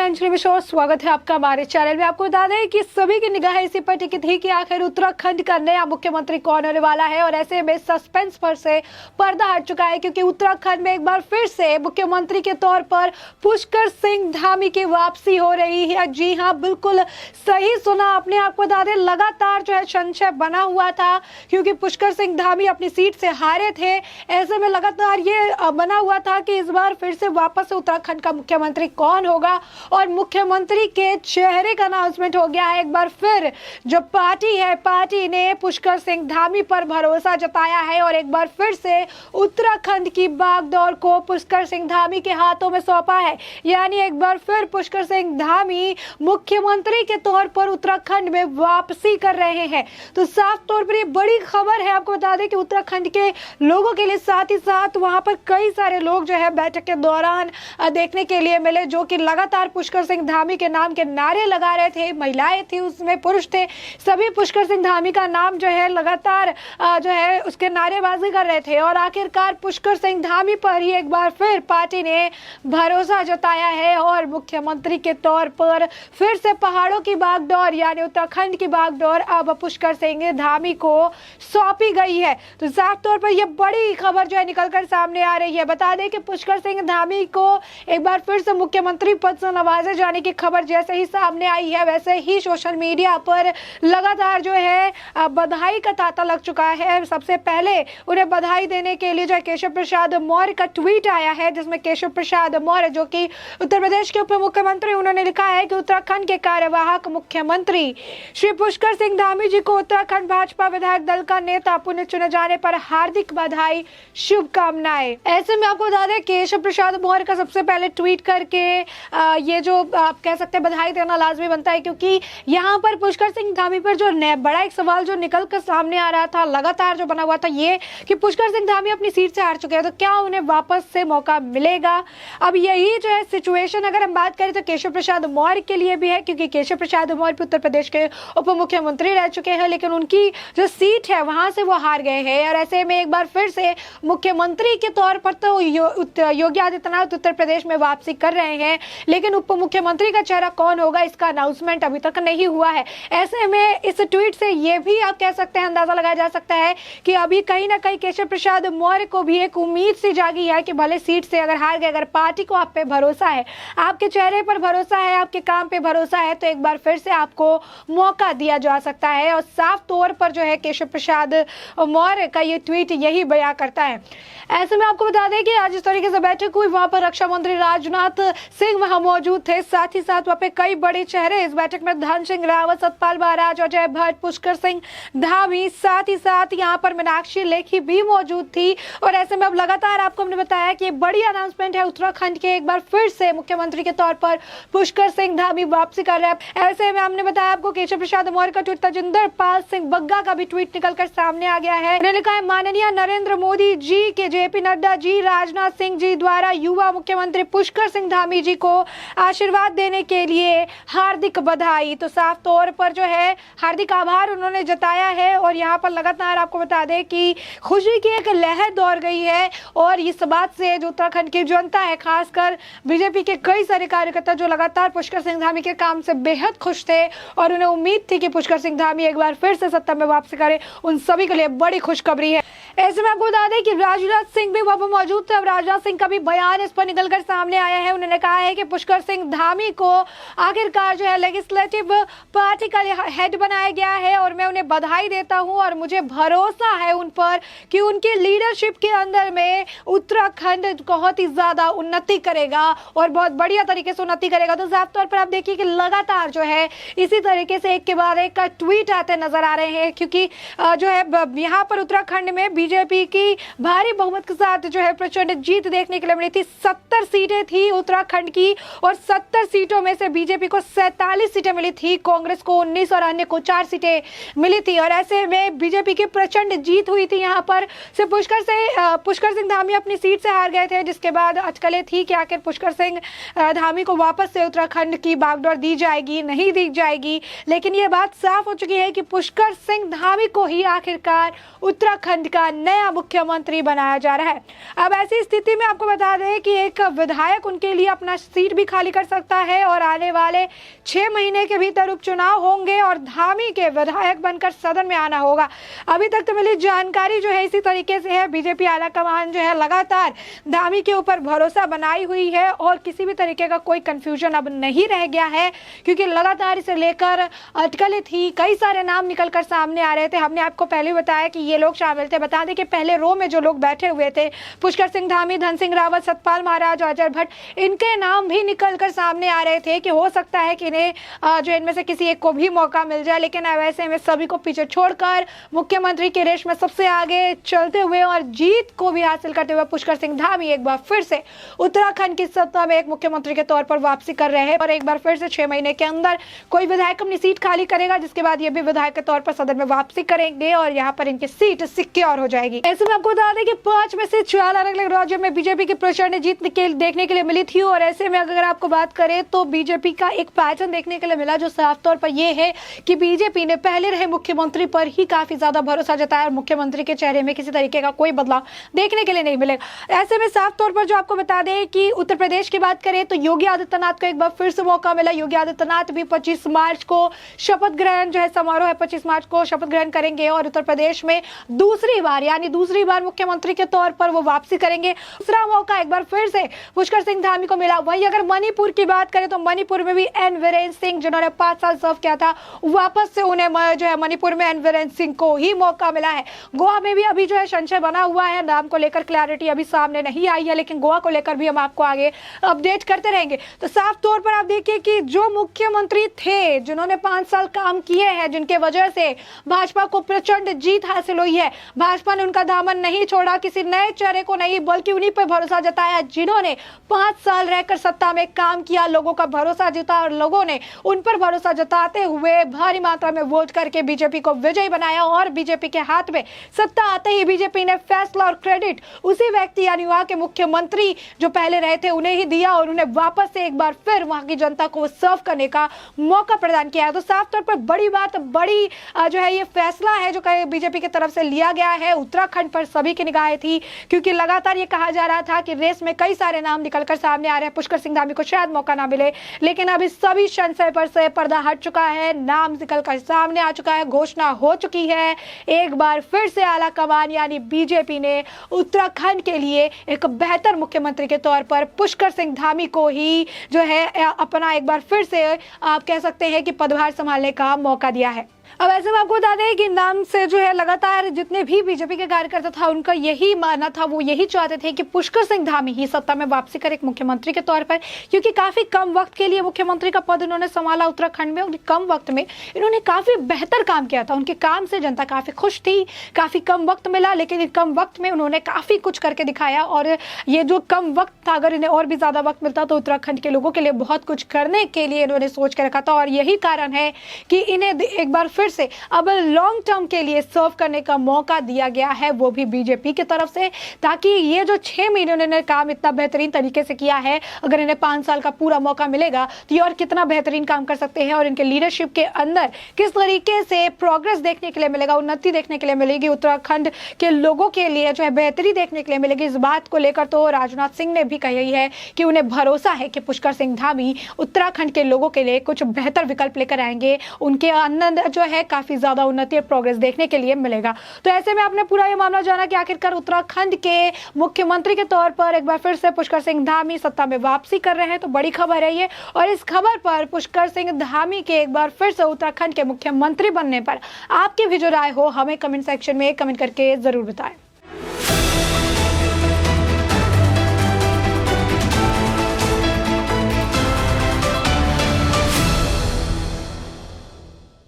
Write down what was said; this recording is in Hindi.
मैं अंजलि मिश्रा, स्वागत है आपका हमारे चैनल में। आपको बता दें कि सभी की निगाह इसी पर टिकी थी कि आखिर उत्तराखंड का नया मुख्यमंत्री कौन होने वाला है, और ऐसे में सस्पेंस पर से पर्दा हट चुका है, क्योंकि उत्तराखंड में एक बार फिर से मुख्यमंत्री के तौर पर पुष्कर सिंह धामी की वापसी हो रही है। जी हाँ, बिल्कुल सही सुना आपने। आपको बता दें लगातार जो है संशय बना हुआ था, क्योंकि पुष्कर सिंह धामी अपनी सीट से हारे थे। ऐसे में लगातार ये बना हुआ था कि इस बार फिर से वापस से उत्तराखंड का मुख्यमंत्री कौन होगा, और मुख्यमंत्री के चेहरे का अनाउंसमेंट हो गया है। एक बार फिर जो पार्टी है, पार्टी ने पुष्कर सिंह धामी पर भरोसा जताया है और एक बार फिर से उत्तराखंड की बागडोर को पुष्कर सिंह धामी के हाथों में सौंपा है। यानी एक बार फिर पुष्कर सिंह धामी मुख्यमंत्री के तौर पर उत्तराखंड में वापसी कर रहे हैं। तो साफ तौर पर ये बड़ी खबर है। आपको बता दें कि उत्तराखंड के लोगों के लिए, साथ ही साथ वहां पर कई सारे लोग जो है बैठक के दौरान देखने के लिए मिले, जो कि लगातार पुष्कर सिंह धामी के नाम के नारे लगा रहे थे। महिलाएं थी, उसमें पुरुष थे, सभी पुष्कर सिंह धामी का नाम जो है लगातार जो है उसके नारेबाजी कर रहे थे। और आखिरकार पुष्कर सिंह धामी पर ही एक बार फिर पार्टी ने भरोसा जताया है और मुख्यमंत्री के तौर पर फिर से पहाड़ों की बागडोर यानी उत्तराखंड की बागडोर अब पुष्कर सिंह धामी को सौंपी गई है। तो साफ तौर पर यह बड़ी खबर जो है निकलकर सामने आ रही है। बता दें कि पुष्कर सिंह धामी को एक बार फिर से मुख्यमंत्री पद से नवाजे जाने की खबर जैसे ही सामने आई है, वैसे ही सोशल मीडिया पर लगातार जो है बधाई का तांता लग चुका है। सबसे पहले उन्हें बधाई देने के लिए जो है केशव प्रसाद मौर्य का ट्वीट आया है, जिसमें केशव प्रसाद मौर्य जो कि उत्तर प्रदेश के उप मुख्यमंत्री, उन्होंने लिखा है कि उत्तराखंड के कार्यवाहक मुख्यमंत्री श्री पुष्कर सिंह धामी जी को उत्तराखंड भाजपा विधायक दल का नेता पुनः चुने जाने पर हार्दिक बधाई, शुभकामनाएं। ऐसे में आपको बता दें केशव प्रसाद मौर्य का सबसे पहले ट्वीट करके ये जो आप कह सकते हैं बधाई देना लाजमी बनता है, क्योंकि यहाँ पर पुष्कर सिंह धामी पर जो बड़ा एक सवाल जो निकल कर सामने आ रहा था, लगातार जो बना हुआ था, ये कि पुष्कर सिंह धामी अपनी सीट से हार चुके हैं, तो क्या उन्हें वापस से मौका मिलेगा। अब यही जो है सिचुएशन अगर हम बात करें तो केशव प्रसाद मौर्य के लिए भी है, क्योंकि केशव प्रसाद मौर्य उत्तर प्रदेश के उप मुख्यमंत्री रह चुके हैं, लेकिन उनकी जो सीट है वहां से वो हार गए हैं। और ऐसे में एक बार फिर से मुख्यमंत्री के तौर पर तो योगी आदित्यनाथ उत्तर प्रदेश में वापसी कर रहे हैं, लेकिन उप मुख्यमंत्री का चेहरा कौन होगा इसका अनाउंसमेंट अभी तक नहीं हुआ है। ऐसे में इस ट्वीट से ये भी आप कह सकते हैं, अंदाजा लगाया जा सकता है कि अभी कहीं ना कहीं केशव प्रसाद मौर्य को भी एक उम्मीद सी जागी है कि भले सीट से अगर हार गए, अगर पार्टी को आप पे भरोसा है, आपके चेहरे पर भरोसा है, आपके काम पे भरोसा है, तो एक बार फिर से आपको मौका दिया जा सकता है। और साफ तौर पर जो है केशव प्रसाद मौर्य का ये ट्वीट यही बयां करता है। ऐसे में आपको बता दें कि आज इस तरीके से बैठक हुई, वहां पर रक्षा मंत्री राजनाथ सिंह वहां मौजूद थे, साथ ही साथ वहां पे कई बड़े चेहरे इस बैठक में धन सिंह रावत, सतपाल महाराज, अजय भट्ट, पुष्कर सिंह धामी, साथ ही साथ यहाँ पर मीनाक्षी लेखी भी मौजूद थी। और ऐसे में अब लगातार आपको हमने बताया कि बड़ी अनाउंसमेंट है उत्तराखंड के, एक बार फिर से मुख्यमंत्री के तौर पर पुष्कर सिंह धामी वापसी कर रहे हैं। ऐसे में हमने बताया आपको केशव प्रसाद मौर्य का ट्वीट, तजिंदर पाल सिंह बग्गा का भी ट्वीट निकलकर सामने आ गया है। उन्होंने लिखा है, माननीय नरेंद्र मोदी जी के जेपी नड्डा जी, राजनाथ सिंह जी द्वारा युवा मुख्यमंत्री पुष्कर सिंह धामी जी को आशीर्वाद देने के लिए हार्दिक बधाई। तो साफ तौर पर जो है हार्दिक आभार उन्होंने जताया है। और यहाँ पर लगातार आपको बता दें कि खुशी की एक लहर दौड़ गई है, और इस बात से जो उत्तराखंड की जनता है, खासकर बीजेपी के कई सारे कार्यकर्ता जो लगातार पुष्कर सिंह धामी के काम से बेहद खुश थे और उन्हें उम्मीद थी कि पुष्कर सिंह धामी एक बार फिर से सत्ता में वापसी करे, उन सभी के लिए बड़ी खुशखबरी है। ऐसे में आपको बता दें कि राजनाथ सिंह भी वहां पर मौजूद थे। अब राजनाथ सिंह का भी बयान इस पर निकलकर सामने आया है। उन्होंने कहा है कि पुष्कर सिंह धामी को आखिरकार जो है लेजिस्लेटिव पार्टी का हेड बनाया गया है, और मैं उन्हें बधाई देता हूं और मुझे भरोसा है उन पर कि उनकी लीडरशिप के अंदर में उत्तराखंड बहुत ही ज्यादा उन्नति करेगा और बहुत बढ़िया तरीके से उन्नति करेगा। तो साफ तौर पर आप देखिए कि लगातार जो है इसी तरीके से एक के बाद एक का ट्वीट आते नजर आ रहे हैं, क्योंकि जो है यहाँ पर उत्तराखंड में बीजेपी की भारी बहुमत के साथ जो है प्रचंड जीत देखने के लिए मिली थी। 70 सीटें थी उत्तराखंड की, और 70 सीटों में से बीजेपी को 47 सीटें मिली थी, कांग्रेस को 19 और अन्य को 4 सीटें मिली थी। और ऐसे में बीजेपी की प्रचंड जीत हुई थी। यहाँ पर से पुष्कर सिंह धामी अपनी सीट से हार गए थे, जिसके बाद अटकलें थी कि आखिर पुष्कर सिंह धामी को वापस से उत्तराखंड की बागडोर दी जाएगी, नहीं दी जाएगी। लेकिन ये बात साफ हो चुकी है कि पुष्कर सिंह धामी को ही आखिरकार उत्तराखंड का नया मुख्यमंत्री बनाया जा रहा है। अब ऐसी स्थिति में आपको बता दें कि एक विधायक उनके लिए अपना सीट भी खाली कर सकता है और आने वाले 6 महीने के भीतर उपचुनाव होंगे और धामी के विधायक बनकर सदन में आना होगा। अभी तक तो मिली जानकारी जो है इसी तरीके से है। बीजेपी आलाकमान जो है लगातार धामी के ऊपर भरोसा बनाई हुई है और किसी भी तरीके का कोई कंफ्यूजन अब नहीं रह गया है, क्योंकि लगातार इसे लेकर अटकलें थी, कई सारे नाम निकलकर सामने आ रहे थे। हमने आपको पहले बताया कि ये लोग शामिल थे। बता दें कि पहले रो में जो लोग बैठे हुए थे, पुष्कर सिंह धामी, धन सिंह रावत, सतपाल महाराज, अजय भट्ट, इनके नाम भी निकलकर सामने आ रहे थे कि हो सकता है कि इन्हें जो इनमें से किसी एक को भी मौका मिल जाए। लेकिन अब ऐसे में सभी को पीछे छोड़कर मुख्यमंत्री के रेस में सबसे आगे चलते हुए और जीत को भी हासिल करते हुए पुष्कर सिंह धामी एक बार फिर से उत्तराखंड की सत्ता में एक मुख्यमंत्री के तौर पर वापसी कर रहे हैं और एक बार फिर से 6 महीने के अंदर कोई विधायक अपनी सीट खाली करेगा, जिसके बाद ये भी विधायक के तौर पर सदन में वापसी करेंगे और यहाँ पर इनकी सीट सिक्योर हो जाएगी। ऐसे में आपको बता दें कि 5 में से 4 अलग अलग राज्यों में बीजेपी की प्रचंड जीत देखने के लिए मिली थी और ऐसे में अगर आपको बात करें तो बीजेपी का एक पैटर्न देखने के लिए मिला जो साफ तौर पर यह है कि बीजेपी ने पहले रहे मुख्यमंत्री पर ही काफी ज्यादा भरोसा जताया और मुख्यमंत्री के चेहरे में किसी तरीके का कोई बदलाव देखने के लिए नहीं मिलेगा। ऐसे में साफ तौर पर जो आपको बता दें कि उत्तर प्रदेश की बात करें तो योगी आदित्यनाथ को एक बार फिर से मौका मिला। योगी आदित्यनाथ भी 25 मार्च को शपथ ग्रहण जो है समारोह है, 25 मार्च को शपथ ग्रहण करेंगे और उत्तर प्रदेश में दूसरी बार मुख्यमंत्री के तौर पर वो वापसी करेंगे। दूसरा मौका एक बार फिर से पुष्कर सिंह धामी को मिला। वहीं अगर मणिपुर की बात करें तो मणिपुर में भी एन वीरेंद्र सिंह जिन्होंने 5 साल सर्व किया था, वापस से उन्हें जो है मणिपुर में एन वीरेंद्र सिंह को ही मौका मिला है। गोवा में भी अभी जो है संशय बना हुआ है, नाम को लेकर क्लैरिटी अभी सामने नहीं आई है, लेकिन गोवा को लेकर भी हम आपको आगे अपडेट करते रहेंगे। तो साफ तौर पर आप देखिए कि जो मुख्यमंत्री थे जिन्होंने 5 साल काम किए हैं, जिनके वजह से भाजपा को प्रचंड जीत हासिल हुई है, भाजपा ने उनका दामन नहीं छोड़ा, किसी नए चेहरे को नहीं बल्कि उन्हीं पर भरोसा जताया जिन्होंने 5 साल रहकर सत्ता में काम किया, लोगों का भरोसा जीता और लोगों ने उन पर भरोसा जताते हुए भारी मात्रा में वोट करके बीजेपी को विजयी बनाया और बीजेपी के हाथ में सत्ता आते ही बीजेपी ने फैसला और क्रेडिट उसी व्यक्ति यानी वहां के मुख्यमंत्री जो पहले रहे थे उन्हें ही दिया और उन्हें वापस से एक बार फिर वहां की जनता को सर्व करने का मौका प्रदान किया है। तो साफ तौर पर बड़ी बात, बड़ी जो है ये फैसला है जो बीजेपी की तरफ से लिया गया है। उत्तराखंड पर सभी की निगाहें थी क्योंकि लगातार ये कहा जा रहा था कि रेस में कई सारे नाम निकलकर सामने आ रहे हैं, पुष्कर सिंह धामी को शायद मौका ना मिले, लेकिन अभी सभी संशय पर से पर्दा हट चुका है, नाम निकलकर सामने आ चुका है, घोषणा हो चुकी है। एक बार फिर से आला कमान यानी बीजेपी ने उत्तराखंड के लिए एक बेहतर मुख्यमंत्री के तौर पर पुष्कर सिंह धामी को ही जो है अपना एक बार फिर से आप कह सकते हैं कि पदभार संभालने का मौका दिया है। अब ऐसे में आपको बता दें कि नाम से जो है लगातार जितने भी बीजेपी के कार्यकर्ता था उनका यही मानना था, वो यही चाहते थे कि पुष्कर सिंह धामी ही सत्ता में वापसी कर एक मुख्यमंत्री के तौर पर, क्योंकि काफी कम वक्त के लिए मुख्यमंत्री का पद उन्होंने संभाला उत्तराखंड में और कम वक्त में इन्होंने काफी बेहतर काम किया था। उनके काम से जनता काफी खुश थी, काफी कम वक्त मिला लेकिन कम वक्त में उन्होंने काफी कुछ करके दिखाया और ये जो कम वक्त था अगर इन्हें और भी ज्यादा वक्त मिलता तो उत्तराखंड के लोगों के लिए बहुत कुछ करने के लिए इन्होंने सोच के रखा था और यही कारण है कि इन्हें एक बार फिर से अब लॉन्ग टर्म के लिए सर्व करने का मौका दिया गया है, वो भी बीजेपी की तरफ से, ताकि ये जो 6 महीने उन्होंने काम इतना बेहतरीन तरीके से किया है, अगर इन्हें 5 साल का पूरा मौका मिलेगा तो ये और कितना बेहतरीन काम कर सकते हैं और इनके लीडरशिप के अंदर किस तरीके से प्रोग्रेस देखने के लिए मिलेगा, उन्नति देखने के लिए मिलेगी, उत्तराखंड के लोगों के लिए जो है बेहतरी देखने के लिए मिलेगी। इस बात को लेकर तो राजनाथ सिंह ने भी कही है कि उन्हें भरोसा है कि पुष्कर सिंह धामी उत्तराखंड के लोगों के लिए कुछ बेहतर विकल्प लेकर आएंगे, उनके अंदर जो है काफी ज्यादा उन्नति और प्रोग्रेस देखने के लिए मिलेगा। तो ऐसे में आपने पूरा ये मामला जाना कि आखिरकार उत्तराखंड के मुख्यमंत्री के तौर पर एक बार फिर से पुष्कर सिंह धामी सत्ता में वापसी कर रहे हैं, तो बड़ी खबर है ये। और इस खबर पर पुष्कर सिंह धामी के एक बार फिर से उत्तराखंड के मुख्यमंत्री बनने पर आपकी भी जो राय हो हमें कमेंट सेक्शन में कमेंट करके जरूर बताएं।